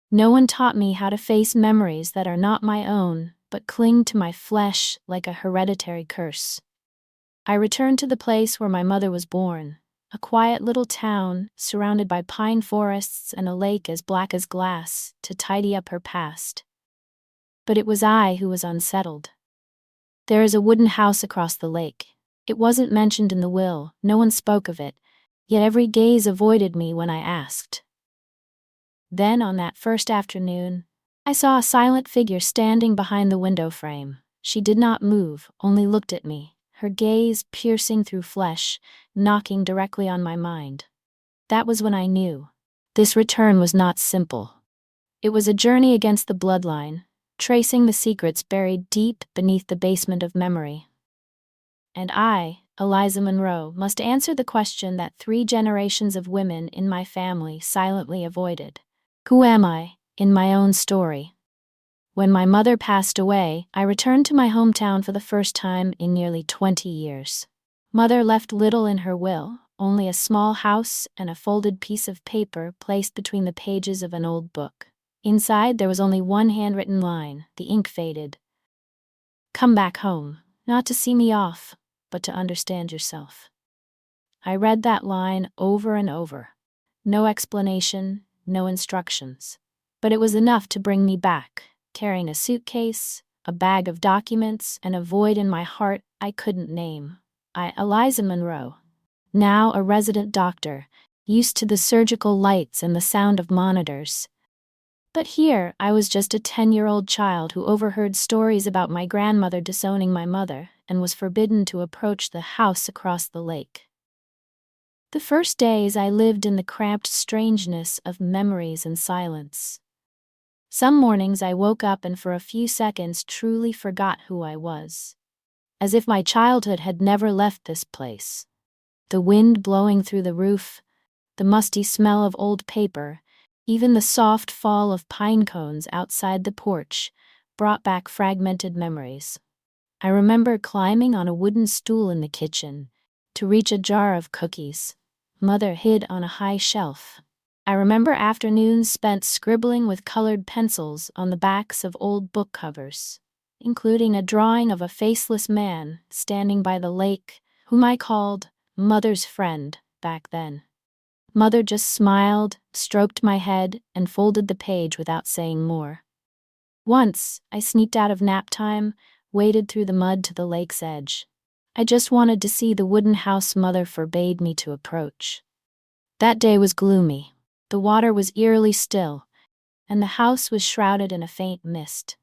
No one taught me how to face memories that are not my own, but cling to my flesh like a hereditary curse. I returned to the place where my mother was born, a quiet little town surrounded by pine forests and a lake as black as glass, to tidy up her past. But it was I who was unsettled. There is a wooden house across the lake. It wasn't mentioned in the will, no one spoke of it, yet every gaze avoided me when I asked. Then, on that first afternoon, I saw a silent figure standing behind the window frame. She did not move, only looked at me, her gaze piercing through flesh, knocking directly on my mind. That was when I knew. This return was not simple. It was a journey against the bloodline, tracing the secrets buried deep beneath the basement of memory. And I, Eliza Monroe, must answer the question that 3 generations of women in my family silently avoided. Who am I, in my own story? When my mother passed away, I returned to my hometown for the first time in nearly 20 years. Mother left little in her will, only a small house and a folded piece of paper placed between the pages of an old book. Inside, there was only one handwritten line, the ink faded. "Come back home, not to see me off, but to understand yourself." I read that line over and over. No explanation, no instructions. But it was enough to bring me back, carrying a suitcase, a bag of documents, and a void in my heart I couldn't name. I, Eliza Monroe, now a resident doctor, used to the surgical lights and the sound of monitors. But here, I was just a 10-year-old child who overheard stories about my grandmother disowning my mother and was forbidden to approach the house across the lake. The first days I lived in the cramped strangeness of memories and silence. Some mornings I woke up and for a few seconds truly forgot who I was. As if my childhood had never left this place. The wind blowing through the roof, the musty smell of old paper, even the soft fall of pine cones outside the porch brought back fragmented memories. I remember climbing on a wooden stool in the kitchen to reach a jar of cookies Mother hid on a high shelf. I remember afternoons spent scribbling with colored pencils on the backs of old book covers, including a drawing of a faceless man standing by the lake, whom I called Mother's friend back then. Mother just smiled, stroked my head, and folded the page without saying more. Once, I sneaked out of nap time, waded through the mud to the lake's edge. I just wanted to see the wooden house Mother forbade me to approach. That day was gloomy. The water was eerily still, and the house was shrouded in a faint mist.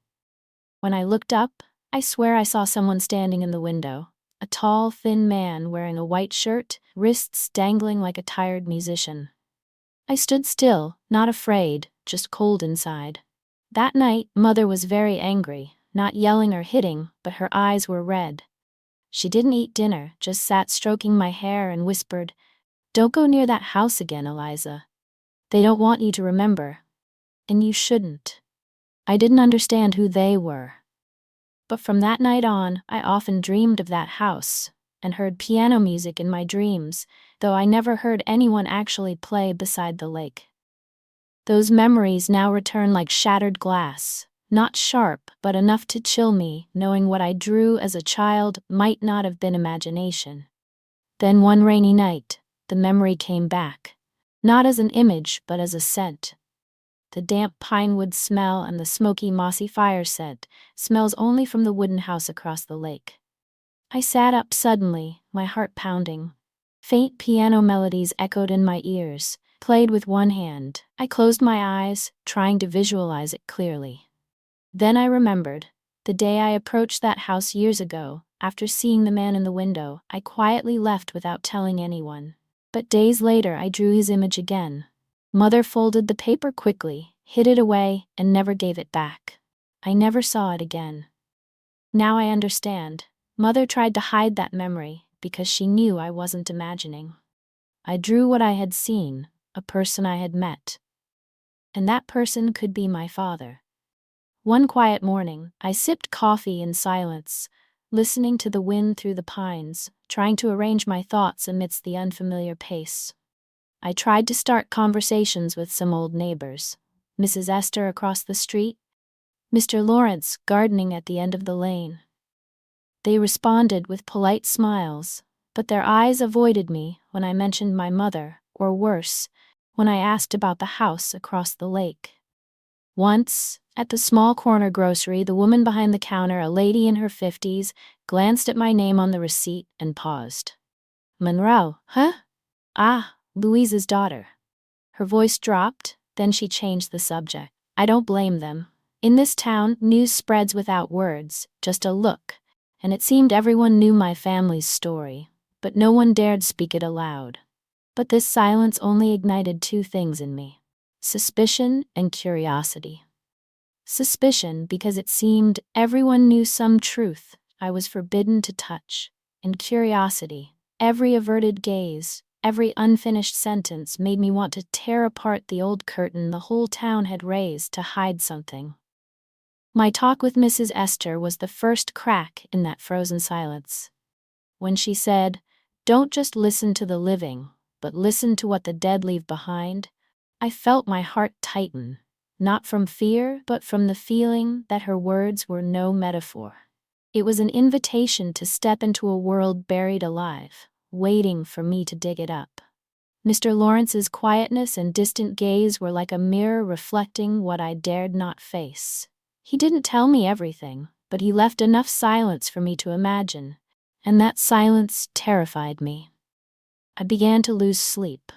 When I looked up, I swear I saw someone standing in the window, a tall, thin man wearing a white shirt, wrists dangling like a tired musician. I stood still, not afraid, just cold inside. That night, Mother was very angry, not yelling or hitting, but her eyes were red. She didn't eat dinner, just sat stroking my hair and whispered, "Don't go near that house again, Eliza. They don't want you to remember. And you shouldn't." I didn't understand who they were. But from that night on, I often dreamed of that house, and heard piano music in my dreams, though I never heard anyone actually play beside the lake. Those memories now return like shattered glass, not sharp, but enough to chill me, knowing what I drew as a child might not have been imagination. Then one rainy night, the memory came back, not as an image, but as a scent. The damp pine wood smell and the smoky, mossy fire scent, smells only from the wooden house across the lake. I sat up suddenly, my heart pounding. Faint piano melodies echoed in my ears, played with one hand. I closed my eyes, trying to visualize it clearly. Then I remembered, the day I approached that house years ago, after seeing the man in the window, I quietly left without telling anyone. But days later I drew his image again. Mother folded the paper quickly, hid it away, and never gave it back. I never saw it again. Now I understand. Mother tried to hide that memory because she knew I wasn't imagining. I drew what I had seen, a person I had met. And that person could be my father. One quiet morning, I sipped coffee in silence, listening to the wind through the pines, trying to arrange my thoughts amidst the unfamiliar pace. I tried to start conversations with some old neighbors. Mrs. Esther across the street, Mr. Lawrence gardening at the end of the lane. They responded with polite smiles, but their eyes avoided me when I mentioned my mother, or worse, when I asked about the house across the lake. Once, at the small corner grocery, the woman behind the counter, a lady in her 50s, glanced at my name on the receipt and paused. Monroe, huh? Ah, Louise's daughter. Her voice dropped, then she changed the subject. I don't blame them. In this town, news spreads without words, just a look, and it seemed everyone knew my family's story, but no one dared speak it aloud. But this silence only ignited two things in me: suspicion and curiosity. Suspicion because it seemed everyone knew some truth I was forbidden to touch, and curiosity, every averted gaze, every unfinished sentence made me want to tear apart the old curtain the whole town had raised to hide something. My talk with Mrs. Esther was the first crack in that frozen silence. When she said, "Don't just listen to the living, but listen to what the dead leave behind," I felt my heart tighten, not from fear, but from the feeling that her words were no metaphor. It was an invitation to step into a world buried alive, waiting for me to dig it up. Mr. Lawrence's quietness and distant gaze were like a mirror reflecting what I dared not face. He didn't tell me everything, but he left enough silence for me to imagine, and that silence terrified me. I began to lose sleep.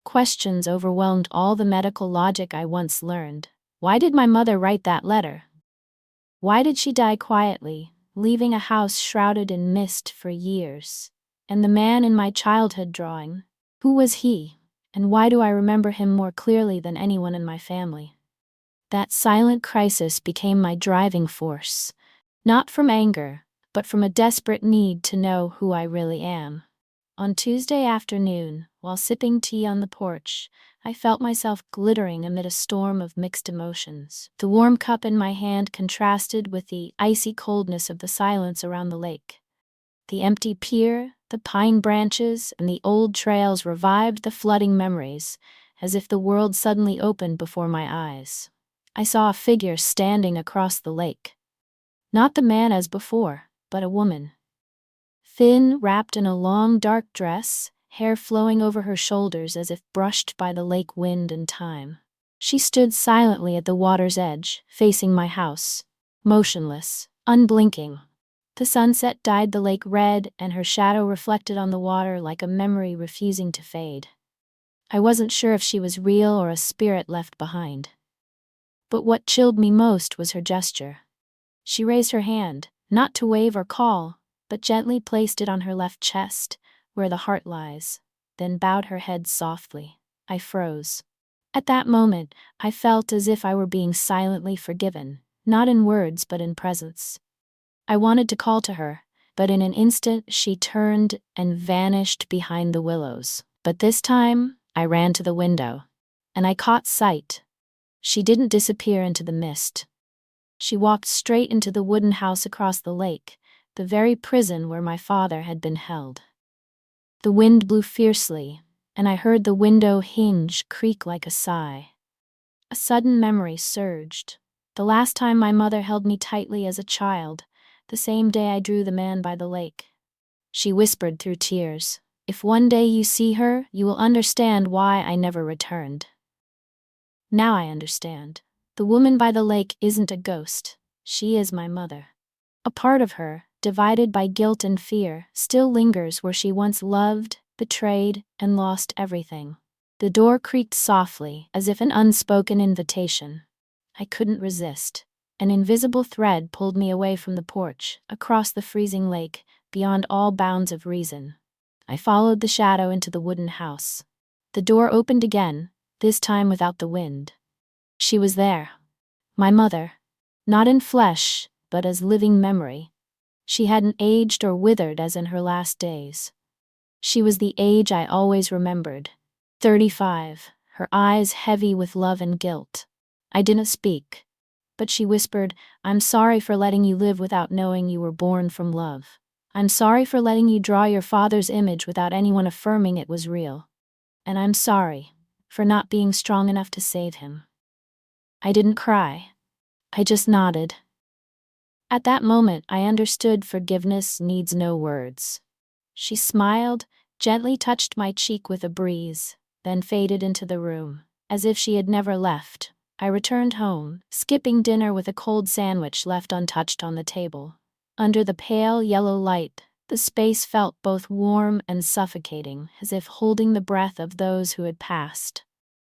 Questions overwhelmed all the medical logic I once learned. Why did my mother write that letter? Why did she die quietly, leaving a house shrouded in mist for years? And the man in my childhood drawing, who was he, and why do I remember him more clearly than anyone in my family? That silent crisis became my driving force, not from anger, but from a desperate need to know who I really am. On Tuesday afternoon, while sipping tea on the porch, I felt myself glittering amid a storm of mixed emotions. The warm cup in my hand contrasted with the icy coldness of the silence around the lake. The empty pier, the pine branches, and the old trails revived the flooding memories, as if the world suddenly opened before my eyes. I saw a figure standing across the lake. Not the man as before, but a woman. Thin, wrapped in a long dark dress, hair flowing over her shoulders as if brushed by the lake wind and time. She stood silently at the water's edge, facing my house, motionless, unblinking. The sunset dyed the lake red, and her shadow reflected on the water like a memory refusing to fade. I wasn't sure if she was real or a spirit left behind. But what chilled me most was her gesture. She raised her hand, not to wave or call, but gently placed it on her left chest, where the heart lies, then bowed her head softly. I froze. At that moment, I felt as if I were being silently forgiven, not in words but in presence. I wanted to call to her, but in an instant she turned and vanished behind the willows. But this time, I ran to the window, and I caught sight. She didn't disappear into the mist. She walked straight into the wooden house across the lake, the very prison where my father had been held. The wind blew fiercely, and I heard the window hinge creak like a sigh. A sudden memory surged. The last time my mother held me tightly as a child, the same day I drew the man by the lake. She whispered through tears, "If one day you see her, you will understand why I never returned." Now I understand. The woman by the lake isn't a ghost. She is my mother. A part of her, divided by guilt and fear, still lingers where she once loved, betrayed, and lost everything. The door creaked softly, as if an unspoken invitation. I couldn't resist. An invisible thread pulled me away from the porch, across the freezing lake, beyond all bounds of reason. I followed the shadow into the wooden house. The door opened again, this time without the wind. She was there. My mother. Not in flesh, but as living memory. She hadn't aged or withered as in her last days. She was the age I always remembered. 35, her eyes heavy with love and guilt. I didn't speak, but she whispered, "I'm sorry for letting you live without knowing you were born from love. I'm sorry for letting you draw your father's image without anyone affirming it was real. And I'm sorry for not being strong enough to save him." I didn't cry. I just nodded. At that moment, I understood forgiveness needs no words. She smiled, gently touched my cheek with a breeze, then faded into the room, as if she had never left. I returned home, skipping dinner with a cold sandwich left untouched on the table. Under the pale yellow light, the space felt both warm and suffocating, as if holding the breath of those who had passed.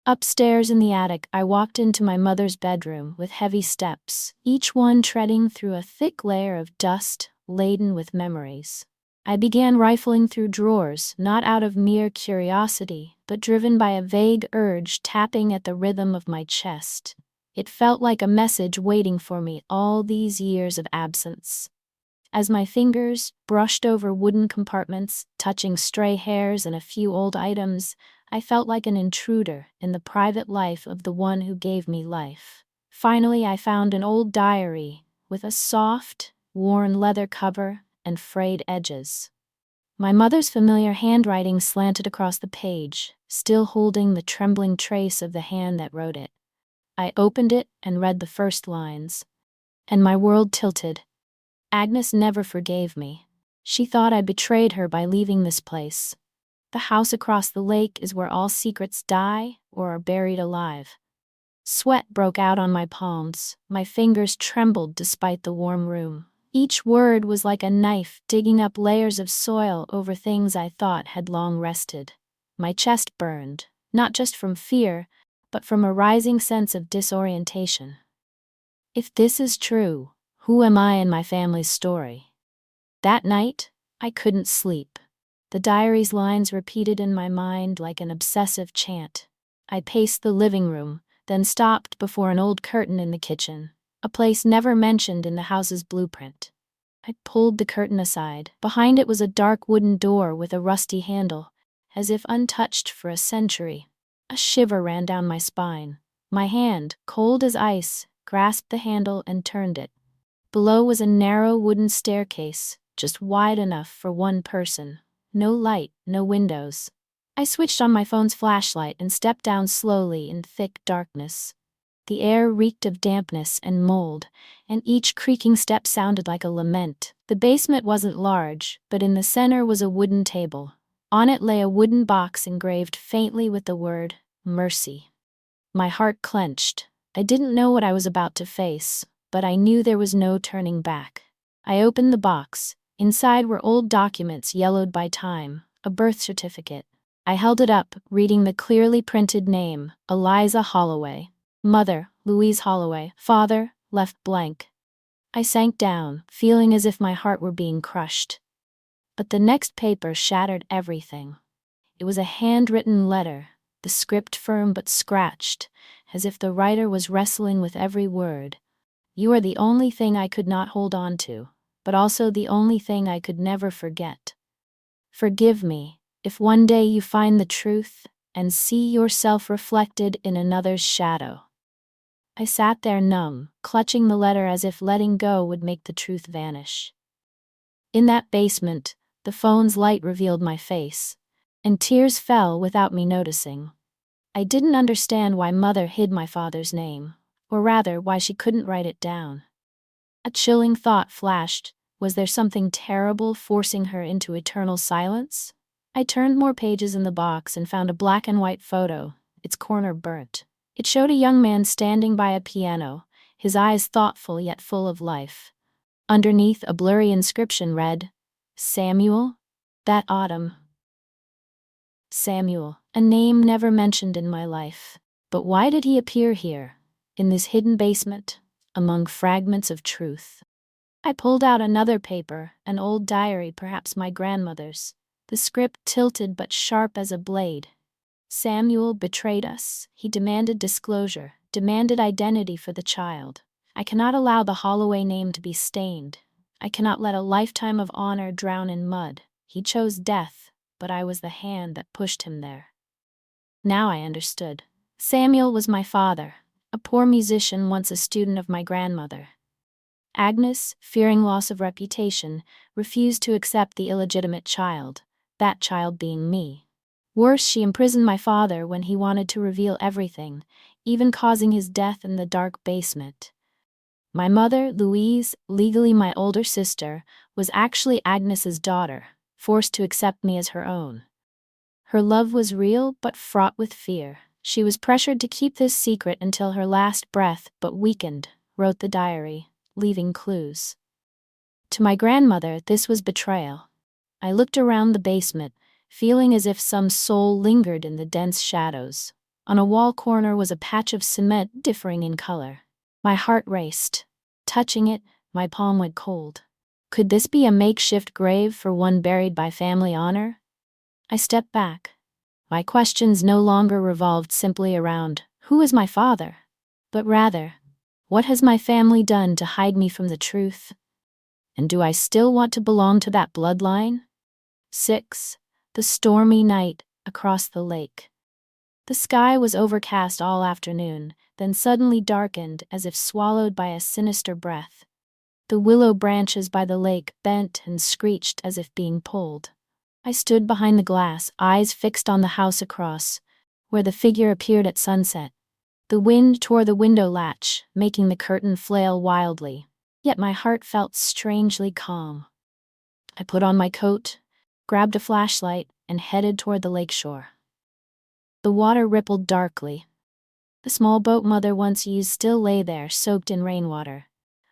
Upstairs in the attic, I walked into my mother's bedroom with heavy steps, each one treading through a thick layer of dust laden with memories. I began rifling through drawers, not out of mere curiosity, but driven by a vague urge tapping at the rhythm of my chest. It felt like a message waiting for me all these years of absence. As my fingers brushed over wooden compartments, touching stray hairs and a few old items, I felt like an intruder in the private life of the one who gave me life. Finally, I found an old diary with a soft, worn leather cover and frayed edges. My mother's familiar handwriting slanted across the page, still holding the trembling trace of the hand that wrote it. I opened it and read the first lines, and my world tilted. Agnes never forgave me. She thought I betrayed her by leaving this place. The house across the lake is where all secrets die or are buried alive. Sweat broke out on my palms. My fingers trembled despite the warm room. Each word was like a knife digging up layers of soil over things I thought had long rested. My chest burned, not just from fear, but from a rising sense of disorientation. If this is true, who am I in my family's story? That night, I couldn't sleep. The diary's lines repeated in my mind like an obsessive chant. I paced the living room, then stopped before an old curtain in the kitchen, a place never mentioned in the house's blueprint. I pulled the curtain aside. Behind it was a dark wooden door with a rusty handle, as if untouched for a century. A shiver ran down my spine. My hand, cold as ice, grasped the handle and turned it. Below was a narrow wooden staircase, just wide enough for one person. No light, no windows. I switched on my phone's flashlight and stepped down slowly in thick darkness. The air reeked of dampness and mold, and each creaking step sounded like a lament. The basement wasn't large, but in the center was a wooden table. On it lay a wooden box engraved faintly with the word, "Mercy." My heart clenched. I didn't know what I was about to face, but I knew there was no turning back. I opened the box. Inside were old documents yellowed by time, a birth certificate. I held it up, reading the clearly printed name, Eliza Holloway. Mother, Louise Holloway. Father, left blank. I sank down, feeling as if my heart were being crushed. But the next paper shattered everything. It was a handwritten letter, the script firm but scratched, as if the writer was wrestling with every word. You are the only thing I could not hold on to, but also the only thing I could never forget. Forgive me, if one day you find the truth and see yourself reflected in another's shadow. I sat there numb, clutching the letter as if letting go would make the truth vanish. In that basement, the phone's light revealed my face, and tears fell without me noticing. I didn't understand why Mother hid my father's name, or rather why she couldn't write it down. A chilling thought flashed. Was there something terrible forcing her into eternal silence? I turned more pages in the box and found a black and white photo, its corner burnt. It showed a young man standing by a piano, his eyes thoughtful yet full of life. Underneath, a blurry inscription read, "Samuel? That autumn." Samuel, a name never mentioned in my life. But why did he appear here, in this hidden basement, among fragments of truth? I pulled out another paper, an old diary, perhaps my grandmother's. The script tilted but sharp as a blade. Samuel betrayed us. He demanded disclosure, demanded identity for the child. I cannot allow the Holloway name to be stained. I cannot let a lifetime of honor drown in mud. He chose death, but I was the hand that pushed him there. Now I understood. Samuel was my father, a poor musician once a student of my grandmother. Agnes, fearing loss of reputation, refused to accept the illegitimate child, that child being me. Worse, she imprisoned my father when he wanted to reveal everything, even causing his death in the dark basement. My mother, Louise, legally my older sister, was actually Agnes's daughter, forced to accept me as her own. Her love was real but fraught with fear. She was pressured to keep this secret until her last breath, but weakened, wrote the diary, leaving clues. To my grandmother, this was betrayal. I looked around the basement, feeling as if some soul lingered in the dense shadows. On a wall corner was a patch of cement differing in color. My heart raced. Touching it, my palm went cold. Could this be a makeshift grave for one buried by family honor? I stepped back. My questions no longer revolved simply around, who is my father? But rather, what has my family done to hide me from the truth? And do I still want to belong to that bloodline? 6. The stormy night across the lake. The sky was overcast all afternoon, then suddenly darkened as if swallowed by a sinister breath. The willow branches by the lake bent and screeched as if being pulled. I stood behind the glass, eyes fixed on the house across, where the figure appeared at sunset. The wind tore the window latch, making the curtain flail wildly, yet my heart felt strangely calm. I put on my coat, grabbed a flashlight, and headed toward the lakeshore. The water rippled darkly. The small boat Mother once used still lay there, soaked in rainwater.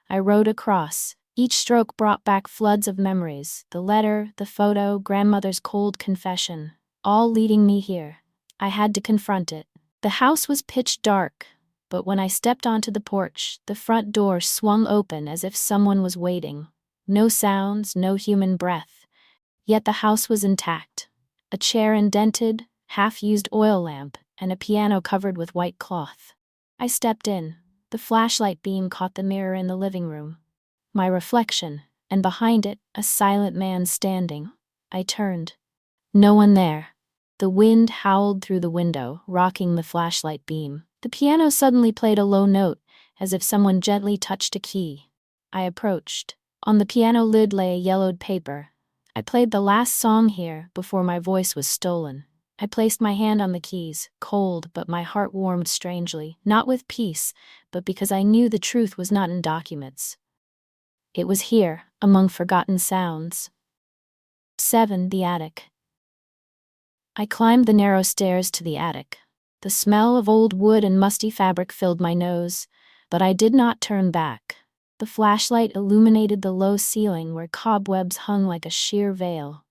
I rowed across. Each stroke brought back floods of memories, the letter, the photo, grandmother's cold confession, all leading me here. I had to confront it. The house was pitch dark, but when I stepped onto the porch, the front door swung open as if someone was waiting. No sounds, no human breath. Yet the house was intact. A chair indented, half-used oil lamp, and a piano covered with white cloth. I stepped in. The flashlight beam caught the mirror in the living room. My reflection, and behind it, a silent man standing. I turned. No one there. The wind howled through the window, rocking the flashlight beam. The piano suddenly played a low note, as if someone gently touched a key. I approached. On the piano lid lay a yellowed paper. I played the last song here before my voice was stolen. I placed my hand on the keys, cold, but my heart warmed strangely, not with peace, but because I knew the truth was not in documents. It was here, among forgotten sounds. 7. The attic. I climbed the narrow stairs to the attic. The smell of old wood and musty fabric filled my nose, but I did not turn back. The flashlight illuminated the low ceiling where cobwebs hung like a sheer veil.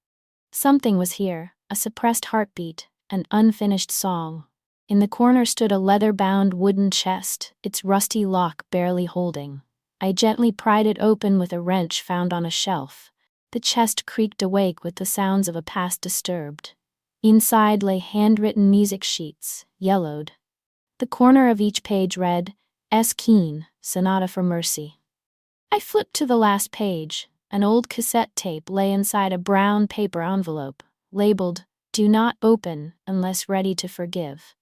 Something was here, a suppressed heartbeat, an unfinished song. In the corner stood a leather-bound wooden chest, its rusty lock barely holding. I gently pried it open with a wrench found on a shelf. The chest creaked awake with the sounds of a past disturbed. Inside lay handwritten music sheets, yellowed. The corner of each page read, S. Keane, Sonata for Mercy. I flipped to the last page. An old cassette tape lay inside a brown paper envelope, labeled, Do not open unless ready to forgive.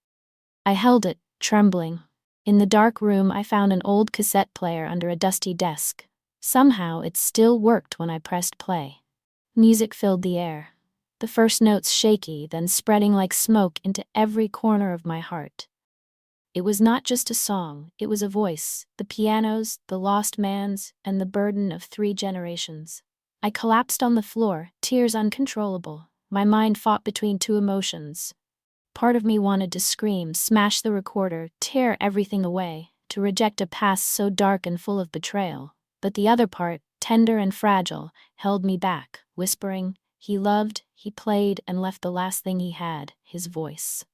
I held it, trembling. In the dark room, I found an old cassette player under a dusty desk. Somehow, it still worked when I pressed play. Music filled the air. The first notes shaky, then spreading like smoke into every corner of my heart. It was not just a song, it was a voice, the piano's, the lost man's, and the burden of 3 generations. I collapsed on the floor, tears uncontrollable. My mind fought between 2 emotions. Part of me wanted to scream, smash the recorder, tear everything away, to reject a past so dark and full of betrayal. But the other part, tender and fragile, held me back, whispering, he loved, he played, and left the last thing he had, his voice.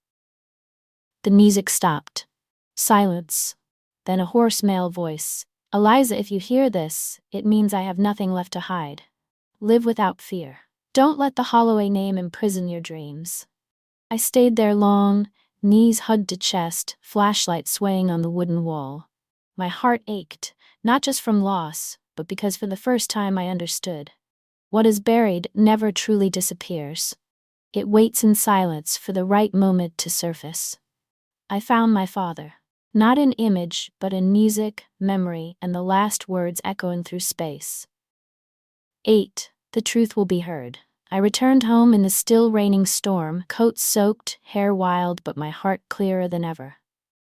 The music stopped. Silence. Then a hoarse male voice. Eliza, if you hear this, it means I have nothing left to hide. Live without fear. Don't let the Holloway name imprison your dreams. I stayed there long, knees hugged to chest, flashlight swaying on the wooden wall. My heart ached, not just from loss, but because for the first time I understood. What is buried never truly disappears. It waits in silence for the right moment to surface. I found my father, not in image, but in music, memory, and the last words echoing through space. 8. The truth will be heard. I returned home in the still raining storm, coat soaked, hair wild, but my heart clearer than ever.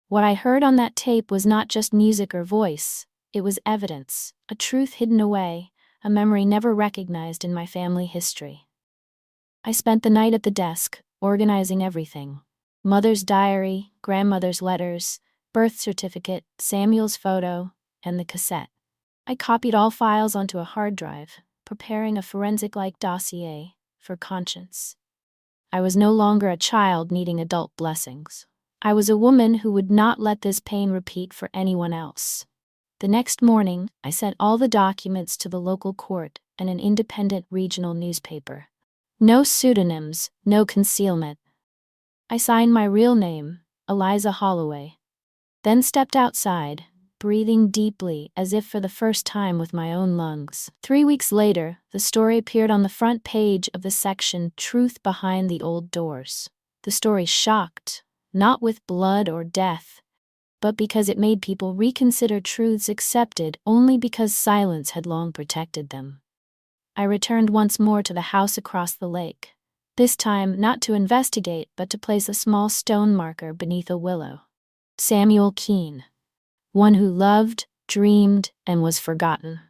What I heard on that tape was not just music or voice, it was evidence, a truth hidden away, a memory never recognized in my family history. I spent the night at the desk, organizing everything. Mother's diary, grandmother's letters, birth certificate, Samuel's photo, and the cassette. I copied all files onto a hard drive, preparing a forensic-like dossier for conscience. I was no longer a child needing adult blessings. I was a woman who would not let this pain repeat for anyone else. The next morning, I sent all the documents to the local court and an independent regional newspaper. No pseudonyms, no concealment. I signed my real name, Eliza Holloway. Then stepped outside, breathing deeply as if for the first time with my own lungs. 3 weeks later, the story appeared on the front page of the section Truth Behind the Old Doors. The story shocked, not with blood or death, but because it made people reconsider truths accepted only because silence had long protected them. I returned once more to the house across the lake, this time not to investigate but to place a small stone marker beneath a willow. Samuel Keene. One who loved, dreamed, and was forgotten.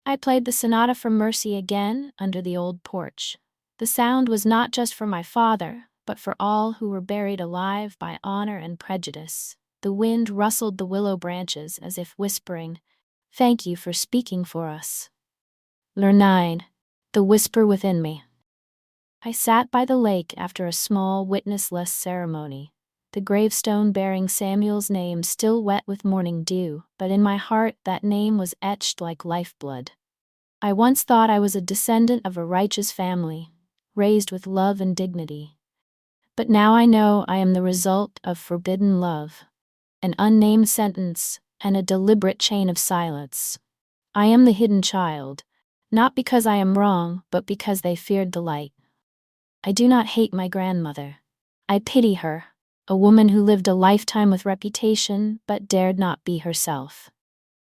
I played the Sonata for Mercy again under the old porch. The sound was not just for my father, but for all who were buried alive by honor and prejudice. The wind rustled the willow branches as if whispering, "Thank you for speaking for us." Lernine, the whisper within me. I sat by the lake after a small witnessless ceremony. The gravestone bearing Samuel's name still wet with morning dew, but in my heart that name was etched like lifeblood. I once thought I was a descendant of a righteous family, raised with love and dignity. But now I know I am the result of forbidden love, an unnamed sentence, and a deliberate chain of silence. I am the hidden child, not because I am wrong, but because they feared the light. I do not hate my grandmother. I pity her. A woman who lived a lifetime with reputation, but dared not be herself.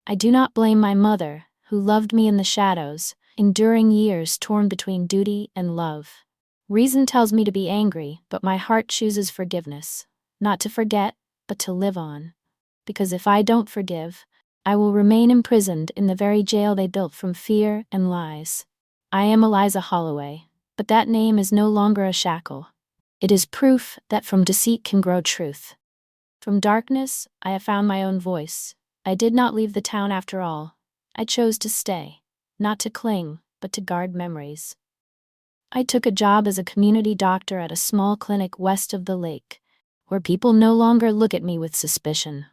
I do not blame my mother, who loved me in the shadows, enduring years torn between duty and love. Reason tells me to be angry, but my heart chooses forgiveness. Not to forget, but to live on. Because if I don't forgive, I will remain imprisoned in the very jail they built from fear and lies. I am Eliza Holloway, but that name is no longer a shackle. It is proof that from deceit can grow truth. From darkness, I have found my own voice. I did not leave the town after all. I chose to stay, not to cling, but to guard memories. I took a job as a community doctor at a small clinic west of the lake, where people no longer look at me with suspicion.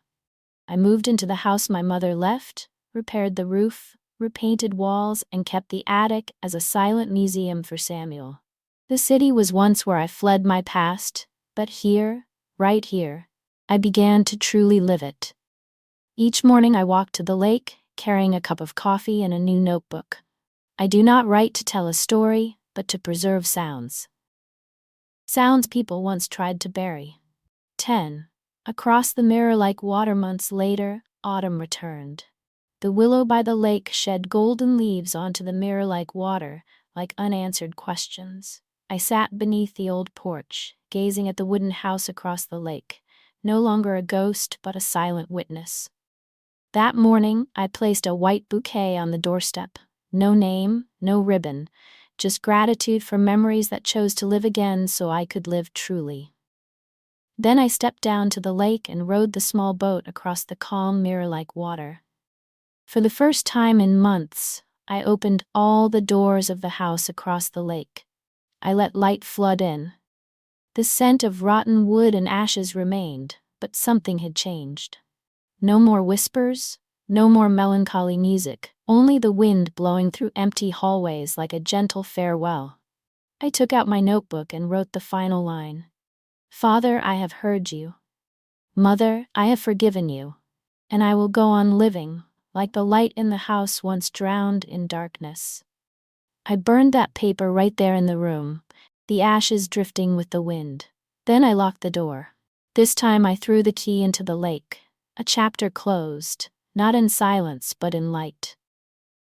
I moved into the house my mother left, repaired the roof, repainted walls, and kept the attic as a silent museum for Samuel. The city was once where I fled my past, but here, right here, I began to truly live it. Each morning I walked to the lake, carrying a cup of coffee and a new notebook. I do not write to tell a story, but to preserve sounds. Sounds people once tried to bury. 10. Across the mirror-like water months later, autumn returned. The willow by the lake shed golden leaves onto the mirror-like water, like unanswered questions. I sat beneath the old porch, gazing at the wooden house across the lake, no longer a ghost but a silent witness. That morning, I placed a white bouquet on the doorstep. No name, no ribbon, just gratitude for memories that chose to live again so I could live truly. Then I stepped down to the lake and rowed the small boat across the calm mirror-like water. For the first time in months, I opened all the doors of the house across the lake. I let light flood in. The scent of rotten wood and ashes remained, but something had changed. No more whispers, no more melancholy music, only the wind blowing through empty hallways like a gentle farewell. I took out my notebook and wrote the final line. Father, I have heard you. Mother, I have forgiven you. And I will go on living, like the light in the house once drowned in darkness. I burned that paper right there in the room, the ashes drifting with the wind. Then I locked the door. This time I threw the key into the lake. A chapter closed, not in silence but in light.